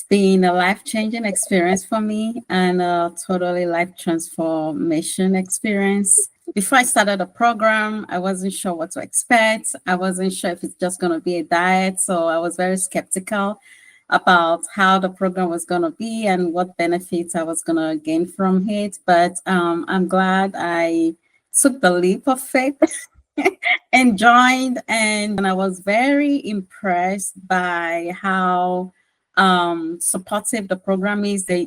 been a life-changing experience for me and a totally life transformation experience. Before I started the program, I wasn't sure what to expect. I wasn't sure if it's just going to be a diet. So I was very skeptical about how the program was going to be and what benefits I was going to gain from it. But I'm glad I took the leap of faith and joined, and I was very impressed by how supportive the program is. They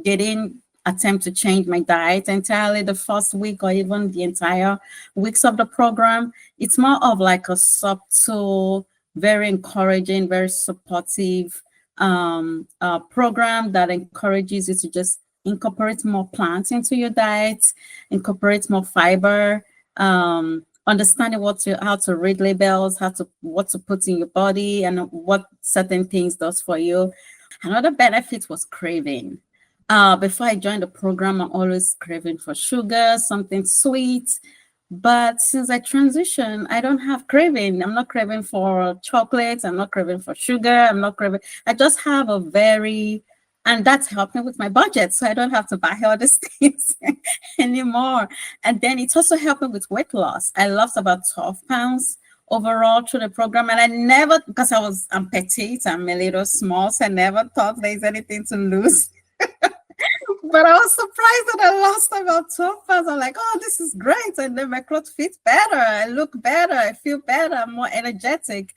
didn't attempt to change my diet entirely the first week or even the entire weeks of the program. It's more of like a subtle, very encouraging, very supportive program that encourages you to just incorporate more plants into your diet, incorporate more fiber, understanding how to read labels, what to put in your body, and what certain things does for you. Another benefit was craving. Before I joined the program, I'm always craving for sugar, something sweet. But since I transitioned, I don't have craving. I'm not craving for chocolates. I'm not craving for sugar. I'm not craving. I just have and that's helping with my budget. So I don't have to buy all these things anymore. And then it's also helping with weight loss. I lost about 12 pounds overall through the program. And I never, because I'm petite, I'm a little small, so I never thought there's anything to lose. But I was surprised that I lost about 12 pounds. I'm like, oh, this is great. And then my clothes fit better. I look better. I feel better. I'm more energetic.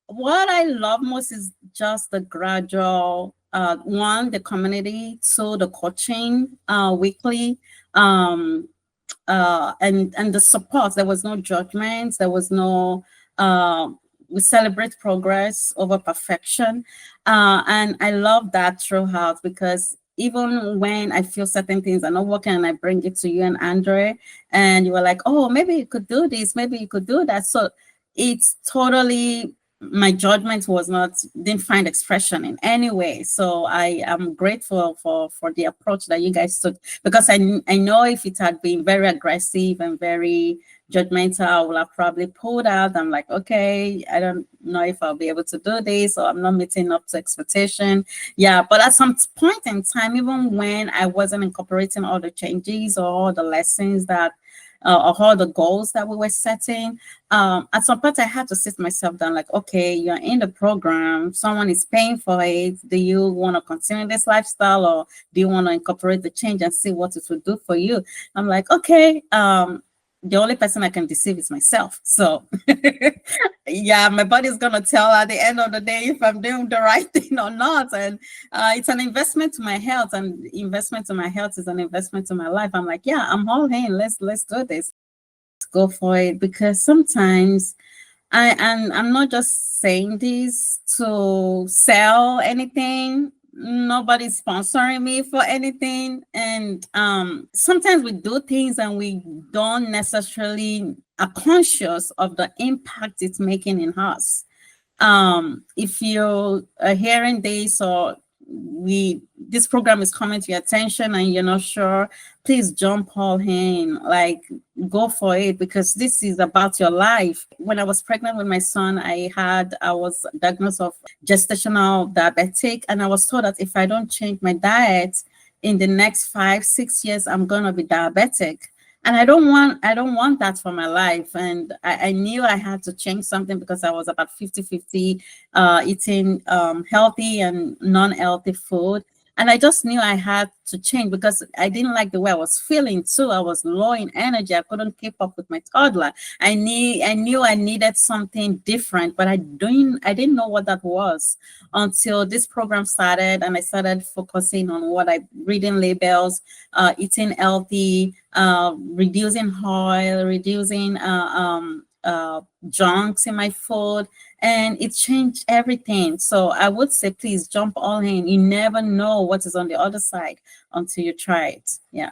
What I love most is just the gradual, the community, two, the coaching weekly, and the support. There was no judgment. There was no, we celebrate progress over perfection. And I love that throughout, because even when I feel certain things are not working and I bring it to you and Andre, and you were like, oh, maybe you could do this, maybe you could do that. So it's totally, my judgment didn't find expression in any way. So I am grateful for the approach that you guys took, because I know if it had been very aggressive and very judgmental, I would have probably pulled out. I'm like, okay, I don't know if I'll be able to do this, or I'm not meeting up to expectation. Yeah, but at some point in time, even when I wasn't incorporating all the changes or all the lessons that or all the goals that we were setting, at some point I had to sit myself down, like, okay, you're in the program, someone is paying for it. Do you want to continue this lifestyle, or do you want to incorporate the change and see what it will do for you? I'm like, okay, the only person I can deceive is myself. So yeah, my body's gonna tell at the end of the day if I'm doing the right thing or not. And it's an investment to my health, and investment to my health is an investment to my life. I'm like, yeah, I'm all in. Let's do this. Let's go for it. Because sometimes I'm not just saying this to sell anything. Nobody's sponsoring me for anything. And sometimes we do things and we don't necessarily are conscious of the impact it's making in us. If you are hearing this, or this program is coming to your attention and you're not sure, please jump all in, like, go for it, because this is about your life. When I was pregnant with my son, I was diagnosed of gestational diabetic, and I was told that if I don't change my diet in the next 5-6 years, I'm gonna be diabetic. And I don't want that for my life. And I knew I had to change something, because I was about 50-50 eating healthy and non-healthy food. And I just knew I had to change, because I didn't like the way I was feeling too. I was low in energy. I couldn't keep up with my toddler. I knew I needed something different, but I didn't know what that was until this program started, and I started focusing on reading labels, eating healthy, reducing oil, reducing junks in my food, and it changed everything. So I would say, please jump all in. You never know what is on the other side until you try it. Yeah.